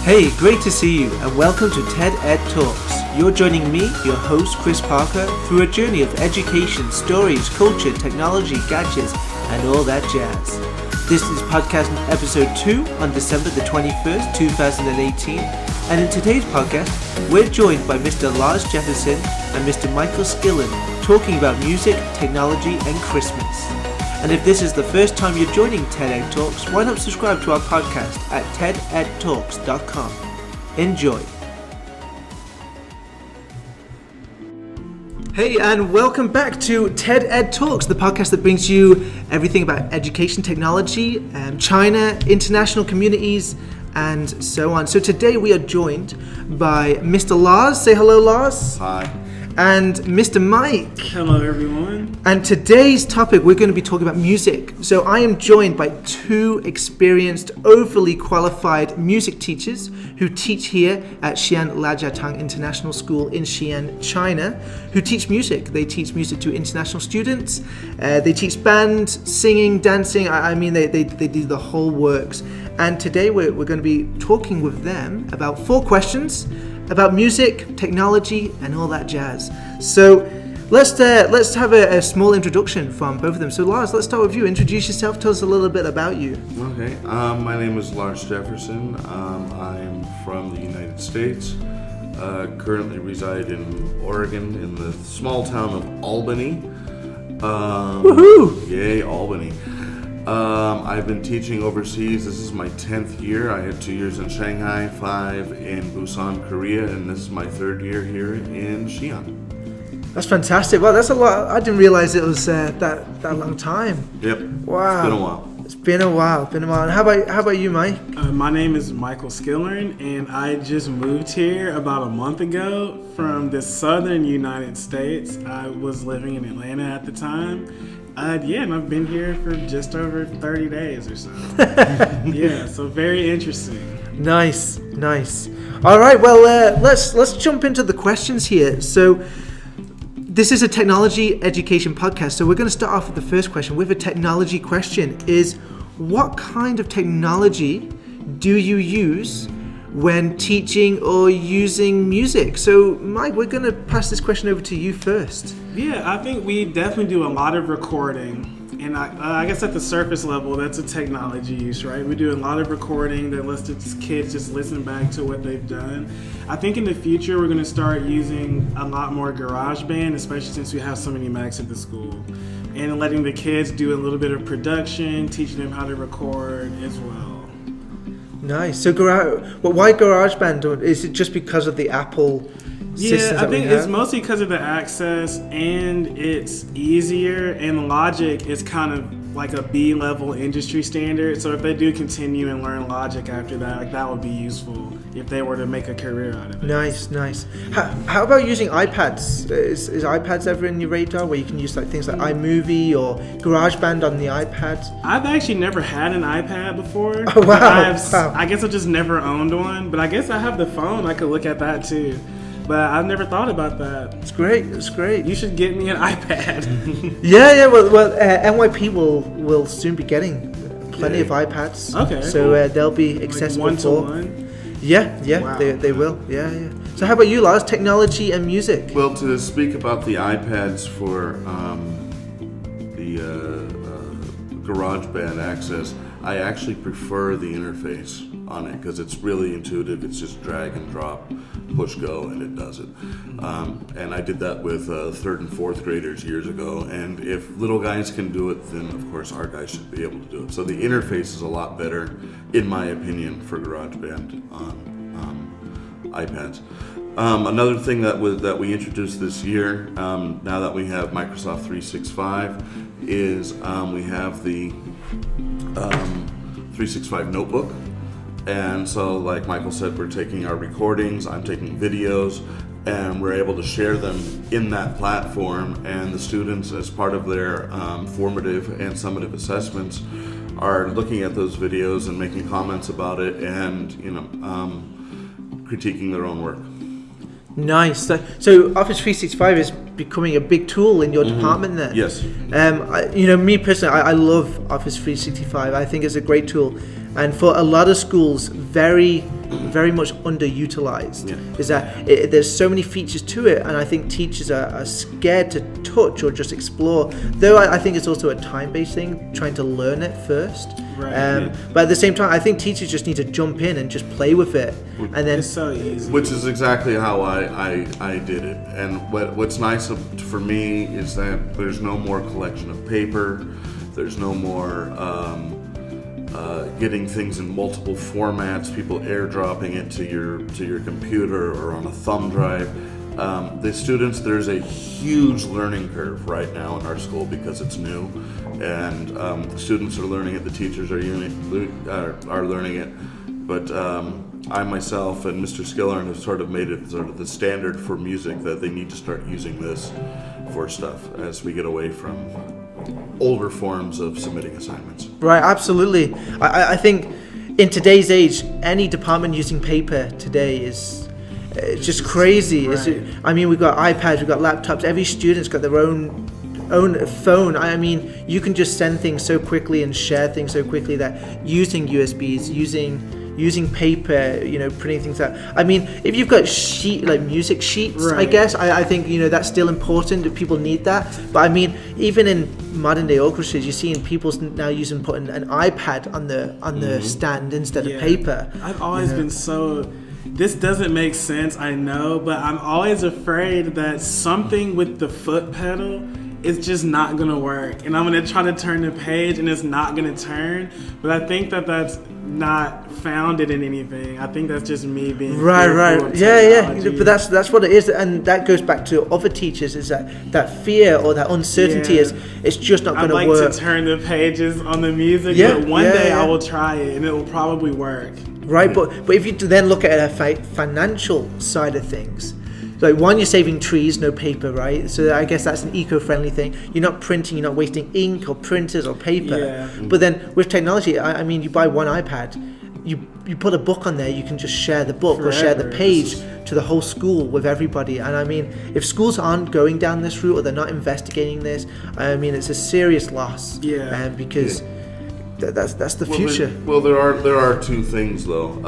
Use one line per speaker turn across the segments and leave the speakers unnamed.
Hey, great to see you and welcome to TechEdTalks. You're joining me, your host Chris Parker, through a journey of education, stories, culture, technology, gadgets, and all that jazz. This is podcast episode 2 on December the 21st, 2018. And in today's podcast, we're joined by Mr. Lars Jefferson and Mr. Michael Skillern talking about music, technology, and Christmas. And if this is the first time you're joining TechEdTalks, why not subscribe to our podcast at TechEdTalks.com. Enjoy. Hey, and welcome back to TechEdTalks, the podcast that brings you everything about education, technology, China, international communities, and so on. So today we are joined by Mr. Lars. Say hello, Lars.
Hi.
And Mr. Mike.
Hello, everyone.
And today's topic, we're going to be talking about music. So I am joined by two experienced, overly qualified music teachers who teach here at Xi'an Lajiatang International School in Xi'an, China, who teach music. They teach music to international students. They teach band, singing, dancing. I mean, they do the whole works. And today we're going to be talking with them about 4 questions about music, technology, and all that jazz. So let's have a small introduction from both of them. So Lars, let's start with you. Introduce yourself. Tell us a little bit about you.
Okay. My name is Lars Jefferson. I'm from the United States. Currently reside in Oregon in the small town of Albany.
Woohoo!
Yay, Albany. I've been teaching overseas. This is my 10th year. I had 2 years in Shanghai, 5 in Busan, Korea, and this is my 3rd year here in Xi'an.
That's fantastic. Wow, that's a lot. I didn't realize it was that long time.
Yep.
Wow. It's been a while. And how about you, Mike?
My name is Michael Skillern, and I just moved here about a month ago from the southern United States. I was living in Atlanta at the time. And I've been here for just over 30 days or so. Yeah, so very interesting.
Nice. All right, well, let's jump into the questions here. So this is a technology education podcast, so we're going to start off with the first question. With a technology question is, what kind of technology do you use when teaching or using music? So Mike, we're going to pass this question over to you first.
Yeah, I think we definitely do a lot of recording. And I guess at the surface level, that's a technology use, right? We do a lot of recording that lets the kids just listen back to what they've done. I think in the future, we're going to start using a lot more GarageBand, especially since we have so many Macs at the school. And letting the kids do a little bit of production, teaching them how to record as well.
Nice. So why GarageBand? Is it just because of the Apple systems?
Yeah, I think it's mostly because of the access, and it's easier, and Logic is kind of like a B-level industry standard. So if they do continue and learn Logic after that, like that would be useful if they were to make a career out of it.
Nice. How about using iPads? Is iPads ever in your radar where you can use like things like iMovie or GarageBand on the iPad?
I've actually never had an iPad before.
Oh, wow.
I guess I've just never owned one, but I guess I have the phone. I could look at that too. But I've never thought about that.
It's great. You
should get me an iPad.
Yeah. Well, NYP will soon be getting plenty of iPads.
Okay.
So they'll be accessible
like one-to-one?
Yeah.
Wow.
They will. Yeah. So how about you, Lars? Technology and music.
Well, to speak about the iPads for the GarageBand access, I actually prefer the interface on it because it's really intuitive. It's just drag and drop, push go, and it does it. And I did that with 3rd and 4th graders years ago. And if little guys can do it, then of course our guys should be able to do it. So the interface is a lot better, in my opinion, for GarageBand on iPads. Another thing that we introduced this year, now that we have Microsoft 365, is we have the 365 notebook. And so, like Michael said, we're taking our recordings, I'm taking videos, and we're able to share them in that platform. And the students, as part of their formative and summative assessments, are looking at those videos and making comments about it and, critiquing their own work.
Nice. So Office 365 is becoming a big tool in your department then.
Yes.
Me personally, I love Office 365. I think it's a great tool, and for a lot of schools, very, very much underutilized. Is that there's so many features to it, and I think teachers are scared to touch or just explore. Though I think it's also a time-based thing, trying to learn it first.
Right.
But at the same time, I think teachers just need to jump in and just play with it, and then
It's so easy.
Which is exactly how I did it. And what's nice for me is that there's no more collection of paper. There's no more getting things in multiple formats, people airdropping it to your computer or on a thumb drive. The students, there's a huge learning curve right now in our school because it's new, and the students are learning it, the teachers are learning it, but I myself and Mr. Skillern have sort of made it sort of the standard for music that they need to start using this for stuff as we get away from older forms of submitting assignments.
Right, absolutely. I think in today's age, any department using paper today is just crazy.
Right.
I mean, we've got iPads, we've got laptops. Every student's got their own phone. I mean, you can just send things so quickly and share things so quickly that using USBs, using paper, printing things out. I mean, if you've got music sheets,
right.
I guess, I think, that's still important, that people need that. But I mean, even in modern day orchestras, you're seeing people now putting an iPad on the stand instead of paper.
I've always been this doesn't make sense, I know, but I'm always afraid that something with the foot pedal is just not gonna work, and I'm gonna try to turn the page and it's not gonna turn. But I think that's not founded in anything. I think that's just me being
right.
Of
Yeah.
technology.
But that's what it is, and that goes back to other teachers. Is that fear or that uncertainty is it's just not going to
work.
work.
I'd like to turn the pages on the music, but one day I will try it and it will probably work.
Right, but if you then look at a financial side of things, like one, you're saving trees, no paper, right? So I guess that's an eco-friendly thing. You're not printing, you're not wasting ink or printers or paper.
Yeah.
But then with technology, I mean, you buy one iPad, you put a book on there, you can just share the book or share the page to the whole school with everybody. And I mean, if schools aren't going down this route or they're not investigating this, I mean, it's a serious loss. Because that's the future.
There are two things though.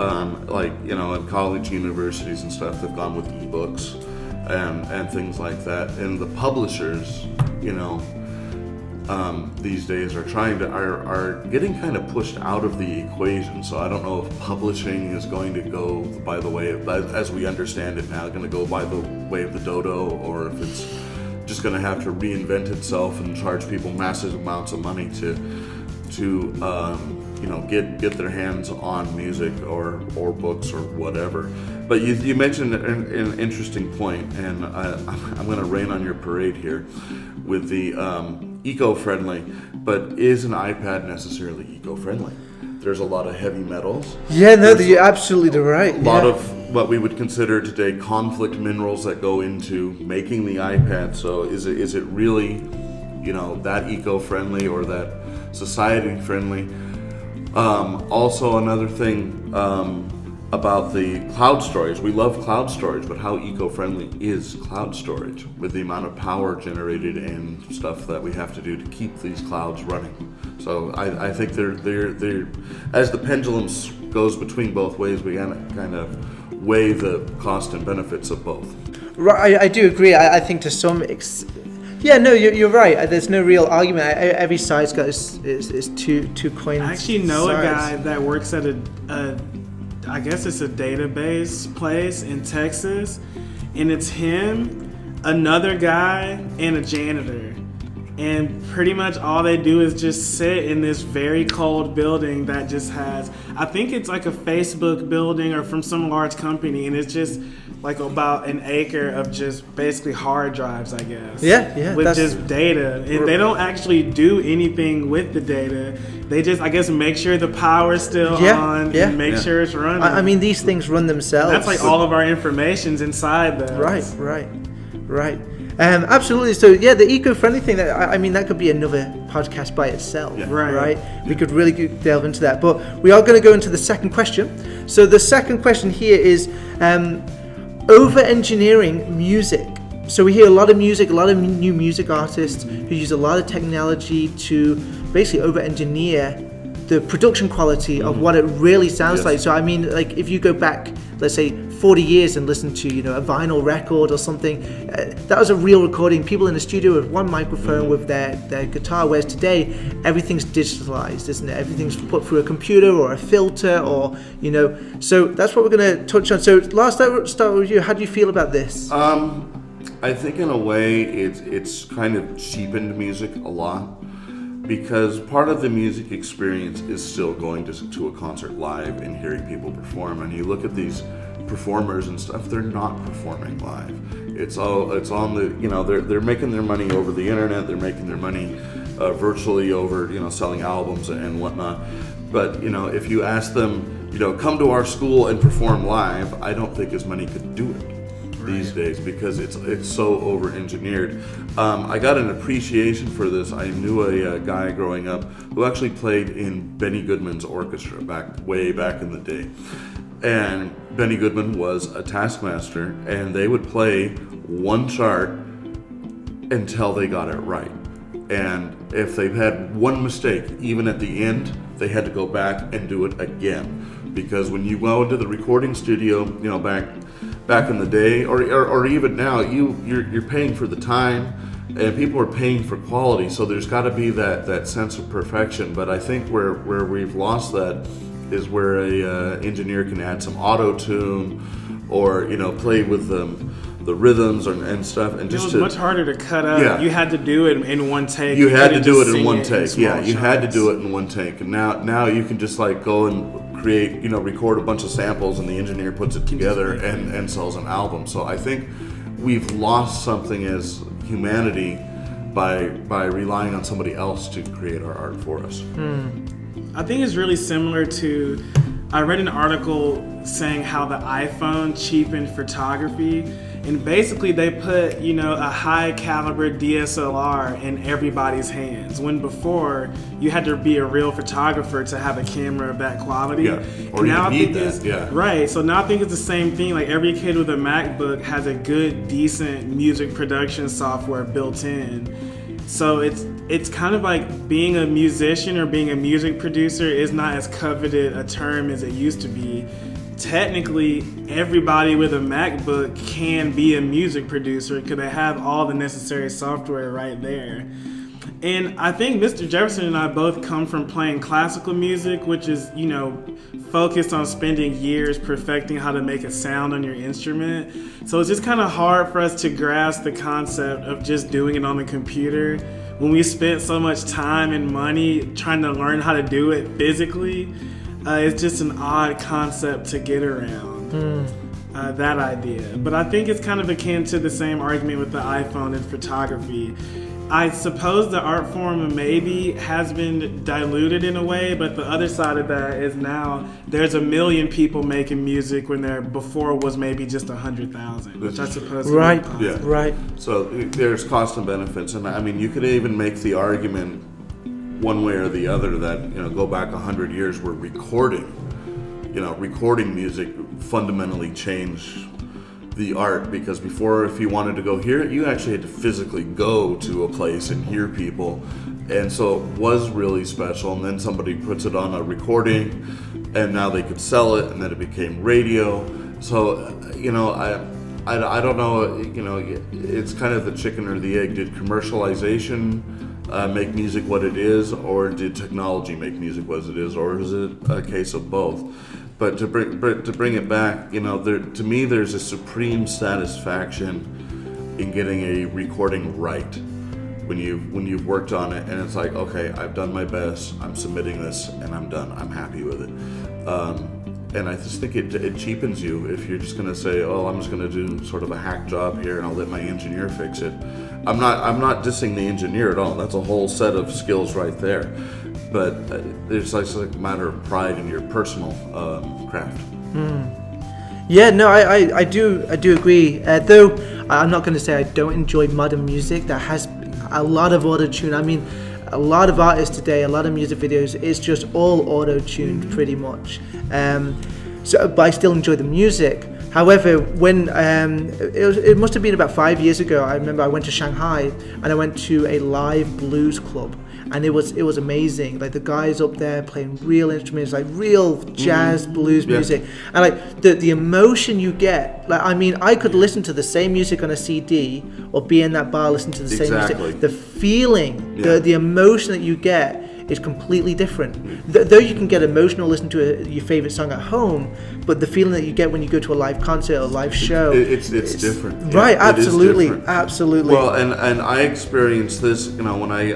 In college, universities and stuff, they've gone with ebooks and things like that. And the publishers, these days are getting kind of pushed out of the equation. So I don't know if publishing is going to go by the way of, as we understand it now, going to go by the way of the dodo, or if it's just going to have to reinvent itself and charge people massive amounts of money to get their hands on music or books or whatever. But you mentioned an interesting point, and I'm going to rain on your parade here with the eco-friendly. But is an iPad necessarily eco-friendly? There's a lot of heavy metals.
Yeah, no, you're absolutely right.
A lot of what we would consider today conflict minerals that go into making the iPad. So is it really, that eco-friendly or that society-friendly? Also, another thing about the cloud storage. We love cloud storage, but how eco-friendly is cloud storage with the amount of power generated and stuff that we have to do to keep these clouds running? So I think they're as the pendulum goes between both ways, we kind of weigh the cost and benefits of both.
Right, I do agree. I think to some yeah, no, you're right. There's no real argument. Every side's got is two coins.
I actually know a guy that works at I guess it's a database place in Texas, and it's him, another guy, and a janitor. And pretty much all they do is just sit in this very cold building that just has, I think it's like a Facebook building or from some large company, and it's just like about an acre of just basically hard drives, I guess.
Yeah.
With just data. And they don't actually do anything with the data. They just, I guess, make sure the power's still on and make sure it's running.
I mean, these things run themselves.
That's like all of our information's inside those.
Right. Absolutely. So yeah, the eco-friendly thing, that could be another podcast by itself.
Yeah.
Right. We could really delve into that. But we are going to go into the second question. So the second question here is over-engineering music So we hear a lot of music, a lot of new music artists who use a lot of technology to basically over-engineer the production quality of what it really sounds like. So I mean, like if you go back, let's say 40 years and listen to, a vinyl record or something, that was a real recording. People in the studio with one microphone with their guitar, whereas today everything's digitalized, isn't it? Everything's put through a computer or a filter or, so that's what we're going to touch on. So Lars, let's start with you. How do you feel about this?
I think in a way it's kind of cheapened music a lot, because part of the music experience is still going to a concert live and hearing people perform. And you look at these performers and stuff, they're not performing live. It's on the, they're making their money over the internet, they're making their money virtually over, selling albums and whatnot. But, if you ask them, come to our school and perform live, I don't think as many could do it these days, because it's so over-engineered. I got an appreciation for this. I knew a guy growing up who actually played in Benny Goodman's orchestra way back in the day. And Benny Goodman was a taskmaster, and they would play one chart until they got it right. And if they had one mistake, even at the end, they had to go back and do it again. Because when you go into the recording studio, back in the day, or even now, you're paying for the time, and people are paying for quality. So there's got to be that sense of perfection. But I think where we've lost that is where a engineer can add some auto tune, or play with the rhythms and stuff, and
it was much harder to cut up. Yeah. You had to do it in one take.
You had to do it in one take. Yeah, you had to do it in one take. And now you can just go and create, record a bunch of samples, and the engineer puts it together and sells an album. So I think we've lost something as humanity by relying on somebody else to create our art for us.
I think it's really similar to, I read an article saying how the iPhone cheapened photography, and basically they put, a high caliber DSLR in everybody's hands, when before you had to be a real photographer to have a camera of that quality.
Yeah, or
now
you need that, yeah.
Right, so now I think it's the same thing. Like every kid with a MacBook has a good, decent music production software built in. So it's kind of like being a musician or being a music producer is not as coveted a term as it used to be. Technically, everybody with a MacBook can be a music producer because they have all the necessary software right there. And I think Mr. Jefferson and I both come from playing classical music, which is, focused on spending years perfecting how to make a sound on your instrument. So it's just kind of hard for us to grasp the concept of just doing it on the computer when we spent so much time and money trying to learn how to do it physically. It's just an odd concept to get around, that idea. But I think it's kind of akin to the same argument with the iPhone and photography. I suppose the art form maybe has been diluted in a way, but the other side of that is now there's 1 million people making music when there before was maybe just 100,000, which I suppose
right,
yeah,
right.
So there's cost and benefits, and I mean you could even make the argument one way or the other that go back 100 years where recording music fundamentally changed the art, because before, if you wanted to go hear it, you actually had to physically go to a place and hear people, and so it was really special. And then somebody puts it on a recording, and now they could sell it, and then it became radio. So I don't know, it's kind of the chicken or the egg. Did commercialization make music what it is, or did technology make music what it is, or is it a case of both? But to bring it back, to me, there's a supreme satisfaction in getting a recording right when you've worked on it, and it's like, okay, I've done my best, I'm submitting this, and I'm done. I'm happy with it. And I just think it cheapens you if you're just going to say, oh, I'm just going to do sort of a hack job here, and I'll let my engineer fix it. I'm not dissing the engineer at all. That's a whole set of skills right there. But there's like a matter of pride in your personal craft.
Yeah, no, I do agree. Though I'm not going to say I don't enjoy modern music that has a lot of auto-tune. I mean, a lot of artists today, a lot of music videos, it's just all auto-tuned pretty much. But I still enjoy the music. However, when it must have been about 5 years ago, I remember I went to Shanghai and I went to a live blues club. And it was amazing. Like the guys up there playing real instruments, like real jazz blues music, and like the emotion you get. Like I mean, I could listen to the same music on a CD, or be in that bar listening to the same music. The feeling, the emotion that you get is completely different. Though you can get emotional listening to your favorite song at home, but the feeling that you get when you go to a live concert or a live show,
it's different.
Right?
Yeah,
absolutely,
different.
absolutely.
Well, and I experienced this, when I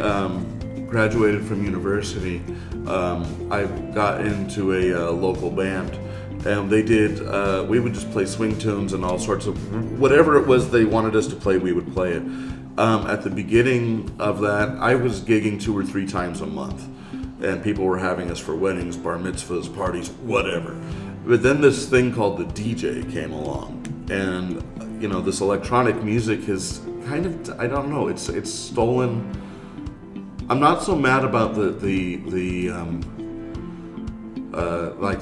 graduated from university. I got into a local band, and they did. We would just play swing tunes and all sorts of whatever it was they wanted us to play. We would play it. At the beginning of that, I was gigging 2 or 3 times a month, and people were having us for weddings, bar mitzvahs, parties, whatever. But then this thing called the DJ came along, and this electronic music has kind of, I don't know, it's stolen. I'm not so mad about the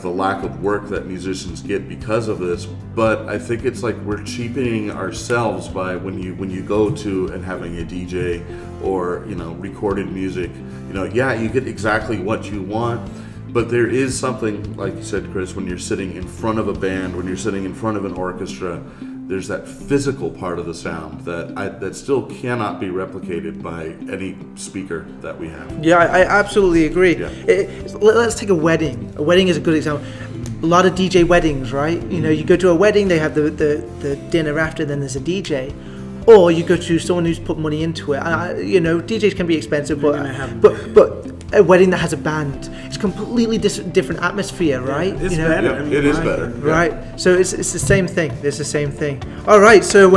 lack of work that musicians get because of this, but I think it's like we're cheapening ourselves by when you go to and having a DJ or recorded music. You get exactly what you want, but there is something, like you said, Chris, when you're sitting in front of a band, when you're sitting in front of an orchestra, there's that physical part of the sound that still cannot be replicated by any speaker that we have.
Yeah, I absolutely agree.
Yeah.
Let's take a wedding. A wedding is a good example. A lot of DJ weddings, right? You go to a wedding, they have the dinner after, then there's a DJ. Or you go to someone who's put money into it. DJs can be expensive, but a wedding that has a band, it's completely different atmosphere, right?
It's better.
It is better.
Right. So it's the same thing. It's the same thing. All right. So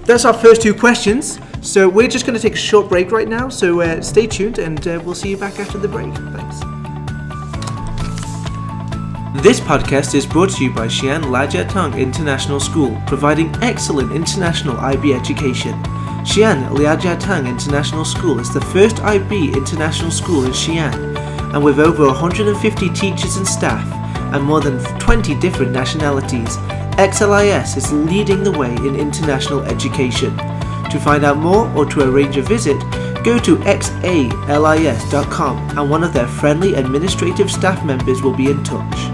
that's our first 2 questions. So we're just going to take a short break right now. So stay tuned, and we'll see you back after the break. Thanks. This podcast is brought to you by Xi'an Liajiatong International School, providing excellent international IB education. Xi'an Liajiatong International School is the first IB international school in Xi'an, and with over 150 teachers and staff and more than 20 different nationalities, XLIS is leading the way in international education. To find out more or to arrange a visit, go to xalis.com and one of their friendly administrative staff members will be in touch.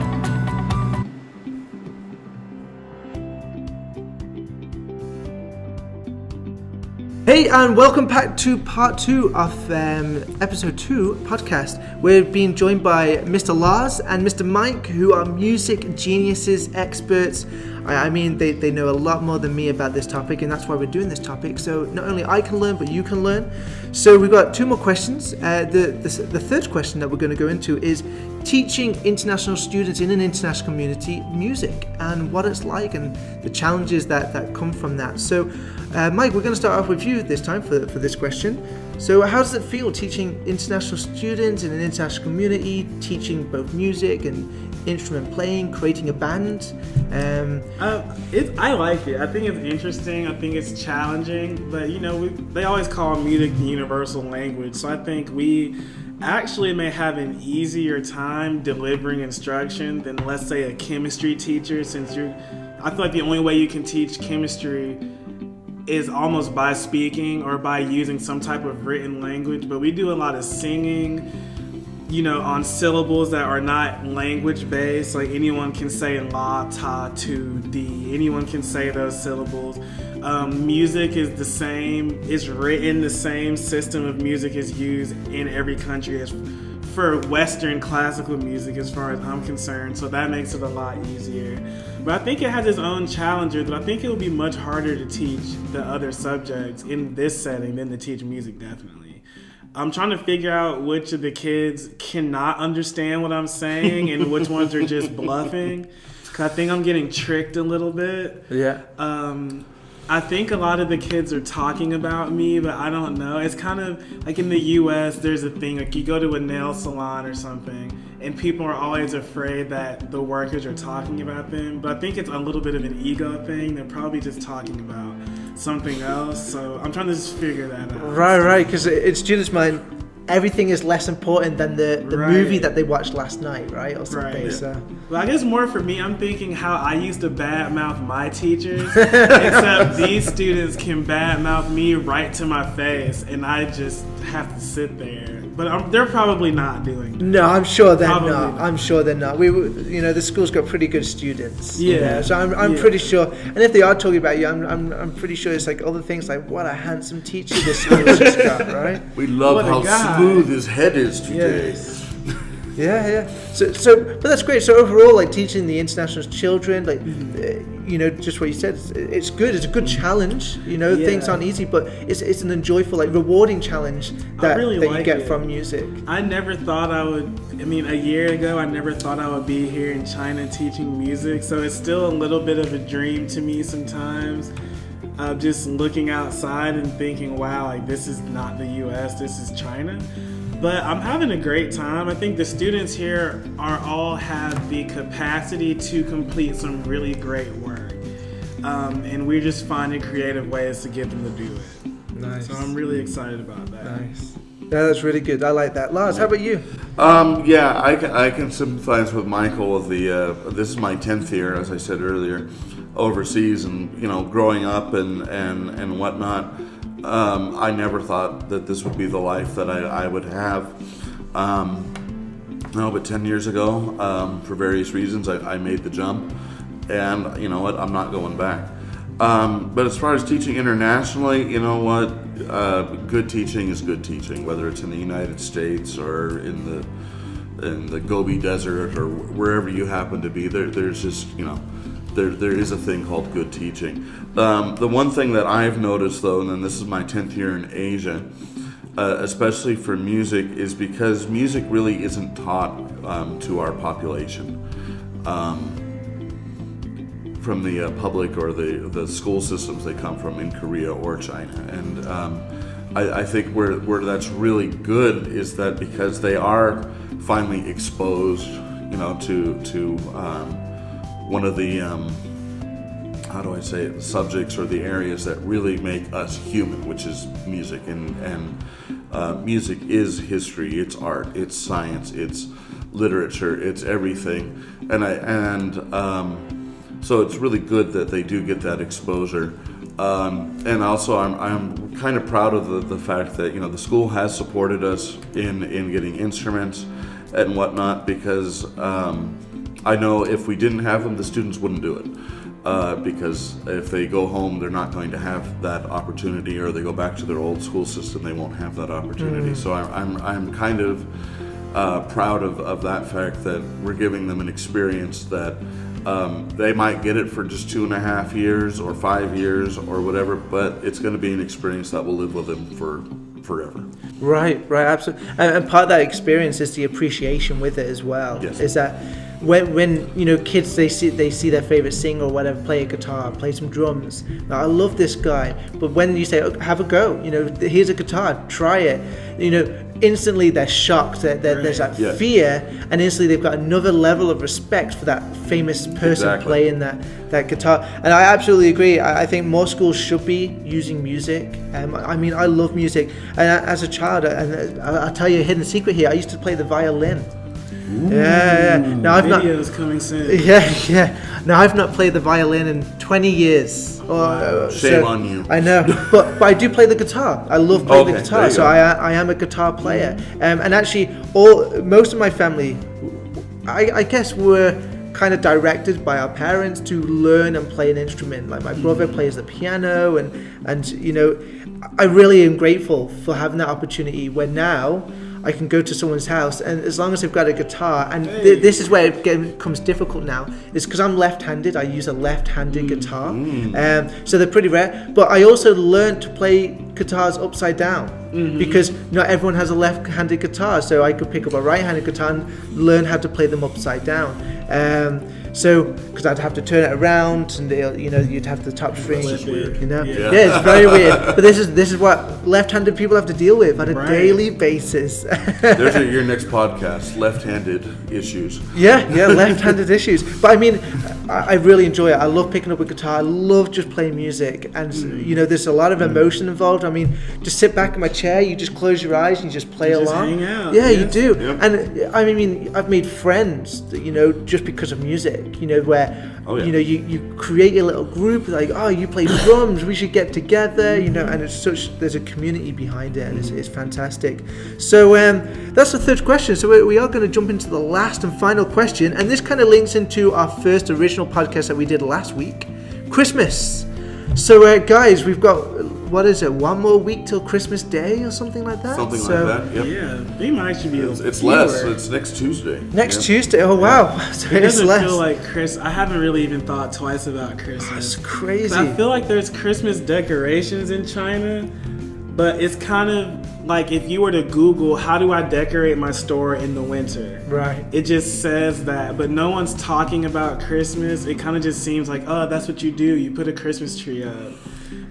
Hey, and welcome back to part 2 of episode 2 podcast. We're being joined by Mr. Lars and Mr. Mike, who are music geniuses, experts. I mean, they know a lot more than me about this topic, and that's why we're doing this topic. So not only I can learn, but you can learn. So we've got 2 more questions. The third question that we're going to go into is teaching international students in an international community music and what it's like and the challenges that come from that. So Mike, we're going to start off with you this time for this question. So how does it feel teaching international students in an international community, teaching both music and instrument playing, creating a band?
I like it. I think it's interesting. I think it's challenging. But, they always call music the universal language. So I think we actually may have an easier time delivering instruction than, let's say, a chemistry teacher, I feel like the only way you can teach chemistry is almost by speaking or by using some type of written language, but we do a lot of singing, on syllables that are not language based. Like anyone can say la, ta, tu, di. Anyone can say those syllables. Music is the same. It's written. The same system of music is used in every country as for Western classical music, as far as I'm concerned. So that makes it a lot easier. But I think it has its own challenges. But I think it will be much harder to teach the other subjects in this setting than to teach music. Definitely. I'm trying to figure out which of the kids cannot understand what I'm saying and which ones are just bluffing. Because I think I'm getting tricked a little bit.
Yeah.
I think a lot of the kids are talking about me, but I don't know. It's kind of like in the U.S., there's a thing, like you go to a nail salon or something, and people are always afraid that the workers are talking about them. But I think it's a little bit of an ego thing. They're probably just talking about something else. So I'm trying to just figure that out.
Right, because students might everything is less important than the
Right.
movie that they watched last night, right? Or something.
Right.
So.
Well, I guess more for me, I'm thinking how I used to badmouth my teachers, except these students can badmouth me right to my face, and I just have to sit there. But they're probably not doing that.
No, I'm sure they're
Probably
not.
not.
I'm sure they're not. The school's got pretty good students.
Yeah.
So I'm
Yeah.
pretty sure. And if they are talking about you, I'm pretty sure it's like other things like what a handsome teacher this school's just got, right?
We love
What a
how
guy.
smooth his head is today.
Yes.
Yeah. But that's great. So overall, like teaching the international children, like just what you said, it's good. It's a good challenge.
Yeah.
Things aren't easy, but it's an enjoyable, like rewarding challenge that
really
you
like
get
it.
from music.
I never thought I would. I mean, a year ago, I never thought I would be here in China teaching music. So it's still a little bit of a dream to me sometimes. Just looking outside and thinking, wow, like this is not the U.S., this is China. But I'm having a great time. I think the students here all have the capacity to complete some really great work. And we're just finding creative ways to get them to do it.
Nice.
So I'm really excited about that.
Nice. Yeah, that's really good. I like that. Lars, how about you?
I can sympathize with Michael with this is my 10th year, as I said earlier, overseas, and growing up and whatnot. I never thought that this would be the life that I would have. But 10 years ago, for various reasons, I made the jump, and you know what? I'm not going back. But as far as teaching internationally, you know what? Good teaching is good teaching, whether it's in the United States or in the Gobi Desert or wherever you happen to be. There's just there is a thing called good teaching. The one thing that I've noticed, though, and then this is my 10th year in Asia, especially for music, is because music really isn't taught to our population from the public or the school systems they come from in Korea or China. And I think where that's really good is that because they are finally exposed, to one of the subjects or the areas that really make us human, which is music. And music is history, it's art, it's science, it's literature, it's everything. So it's really good that they do get that exposure. And also I'm kind of proud of the fact that the school has supported us in getting instruments and whatnot, because I know if we didn't have them, the students wouldn't do it. Because if they go home, they're not going to have that opportunity, or they go back to their old school system, they won't have that opportunity. So I'm kind of proud of that fact that we're giving them an experience that they might get it for just 2.5 years or 5 years or whatever, but it's going to be an experience that will live with them for forever.
Right, absolutely. And part of that experience is the appreciation with it as well.
Yes.
Is that when kids they see their favorite singer or whatever play a guitar, play some drums. Now, I love this guy, but when you say, have a go, here's a guitar, try it, instantly they're shocked. There's that fear, and instantly they've got another level of respect for that famous person playing that guitar. And I absolutely agree. I think more schools should be using music. I love music, and as a child, and I'll tell you a hidden secret here, I used to play the violin.
Ooh.
Yeah. Now I've
Videos coming soon.
Yeah. Now I've not played the violin in 20 years.
Shame on you.
I know, but I do play the guitar. I love playing the guitar, so I am a guitar player. And actually, most of my family, I guess, were kind of directed by our parents to learn and play an instrument. Like my brother plays the piano, and I really am grateful for having that opportunity. Where now I can go to someone's house, and as long as they've got a guitar, and this is where it becomes difficult now, is because I'm left-handed. I use a left-handed guitar, so they're pretty rare. But I also learned to play guitars upside down, because not everyone has a left-handed guitar, so I could pick up a right-handed guitar and learn how to play them upside down. So, because I'd have to turn it around, and you'd have the top string.
This is weird.
Yeah, it's very weird. But this is what left-handed people have to deal with on a daily basis.
There's your next podcast, left-handed issues.
Yeah, left-handed issues. But I mean, I really enjoy it. I love picking up a guitar. I love just playing music, and there's a lot of emotion involved. I mean, just sit back in my chair, you just close your eyes, and you just play along.
Hang out.
Yeah, you do.
Yep.
And I mean, I've made friends, just because of music. Where you create a little group, like, oh, you play drums, we should get together. And there's a community behind it, and it's fantastic. So that's the third question. So we are going to jump into the last and final question, and this kind of links into our first original podcast that we did last week, Christmas. So guys, we've got, what is it, one more week till Christmas Day or something like that?
Like that, yep.
Yeah, they might actually be
It's less. It's next Tuesday.
Next Tuesday? Oh, wow. So
it doesn't
less.
feel like Christmas. I haven't really even thought twice about Christmas.
That's crazy.
I feel like there's Christmas decorations in China, but it's kind of like if you were to Google, how do I decorate my store in the winter?
Right.
It just says that, but no one's talking about Christmas. It kind of just seems like, oh, that's what you do. You put a Christmas tree up.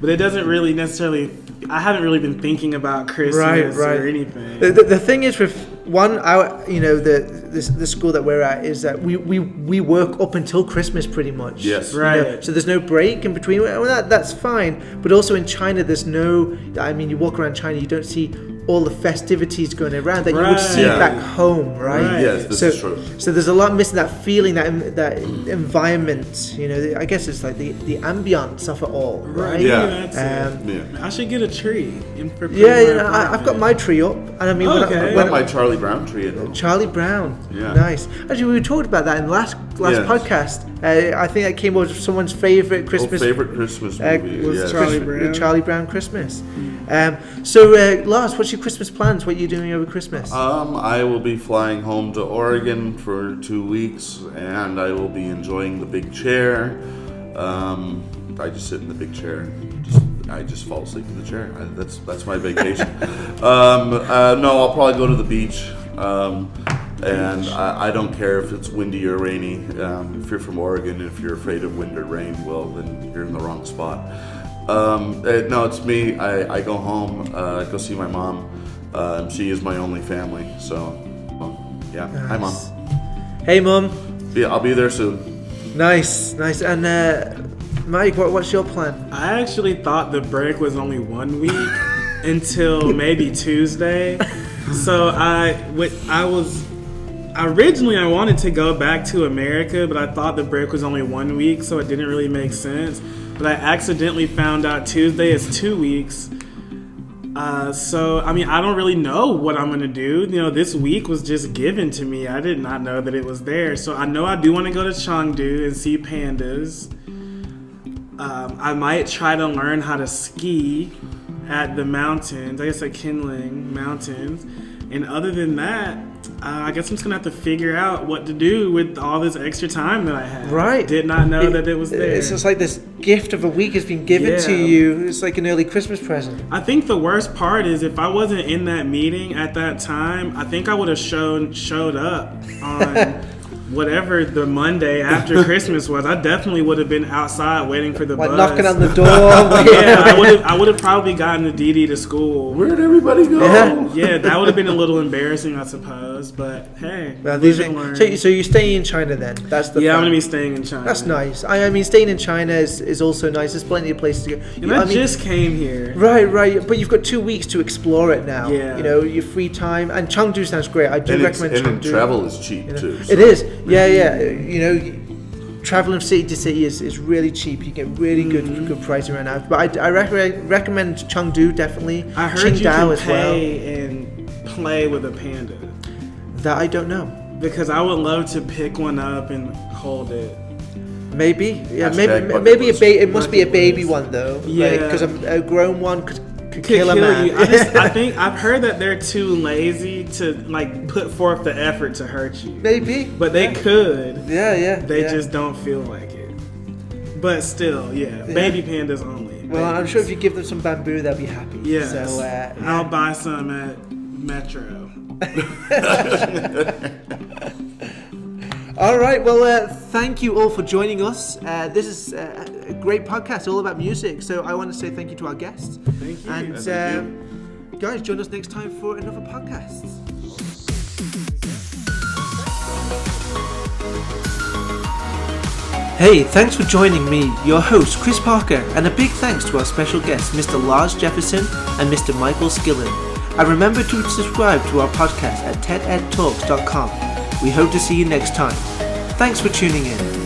But it doesn't really necessarily, I haven't really been thinking about Christmas or anything.
The thing is with the school that we're at is that we work up until Christmas pretty much.
Yes.
Right.
So there's no break in between. Well, that's fine. But also in China, there's no, you walk around China, you don't see all the festivities going around that you would see back home, right?
Yes, this is true.
So there's a lot missing, that feeling, that environment. I guess it's like the ambiance of it all, right?
Yeah.
That's it. I should get a tree.
I've got my tree up, and I mean,
I've got my Charlie Brown tree at home.
Charlie Brown,
yeah,
nice. Actually, we talked about that in the last podcast. I think that came up with someone's favorite Christmas.
Favorite Christmas movie
was Charlie Brown.
Charlie Brown Christmas. So Lars, what's your Christmas plans? What are you doing over Christmas?
I will be flying home to Oregon for 2 weeks, and I will be enjoying the big chair. I just sit in the big chair and I just fall asleep in the chair. That's my vacation. No, I'll probably go to the beach. And I don't care if it's windy or rainy. If you're from Oregon, if you're afraid of wind or rain, well, then you're in the wrong spot. No, it's me. I go home, go see my mom. She is my only family. So, yeah.
Nice.
Hi, Mom.
Hey, Mom.
Yeah, I'll be there soon.
Nice. And Mike, what's your plan?
I actually thought the break was only 1 week until maybe Tuesday. So originally I wanted to go back to America, but I thought the break was only 1 week, so it didn't really make sense. But I accidentally found out Tuesday is 2 weeks. So, I don't really know what I'm going to do. This week was just given to me. I did not know that it was there. So I know I do want to go to Chengdu and see pandas. I might try to learn how to ski at the mountains. I guess at Skillern Mountains. And other than that, I guess I'm just going to have to figure out what to do with all this extra time that I had.
Right.
Did not know that it was there.
It's just like this gift of a week has been given to you. It's like an early Christmas present.
I think the worst part is if I wasn't in that meeting at that time, I think I would have showed up on whatever the Monday after Christmas was. I definitely would have been outside waiting for the bus.
Knocking on the door.
I would have probably gotten the DD to school.
Where'd everybody go?
Yeah, that would have been a little embarrassing, I suppose. But hey,
so you're staying in China then? That's the plan.
I'm gonna be staying in China.
That's nice. I mean, staying in China is also nice. There's plenty of places to go.
And I just came here.
Right. But you've got 2 weeks to explore it now.
Yeah.
Your free time. And Chengdu sounds great. I do recommend Chengdu.
And travel is cheap too. So.
It is. Yeah. Traveling city to city is really cheap. You get really good prices right now. But I recommend Chengdu definitely.
I heard you can
as well.
pay and play with a panda.
That I don't know.
Because I would love to pick one up and hold it.
Maybe. Yeah.
Hashtag
Maybe it must be a baby one though.
Yeah.
Because a grown one could
kill
a man.
You. I think I've heard that they're too lazy to put forth the effort to hurt you.
Maybe,
but they could.
Yeah.
They just don't feel like it. But still, baby pandas only.
Well, I'm sure if you give them some bamboo, they'll be happy.
Yes.
So
I'll buy some at Metro.
All right, well, thank you all for joining us. This is a great podcast all about music, so I want to say thank you to our guests.
Thank you.
And guys, join us next time for another podcast. Hey, thanks for joining me, your host, Chris Parker, and a big thanks to our special guests, Mr. Lars Jefferson and Mr. Michael Skillern. And remember to subscribe to our podcast at TechEdTalks.com. We hope to see you next time. Thanks for tuning in.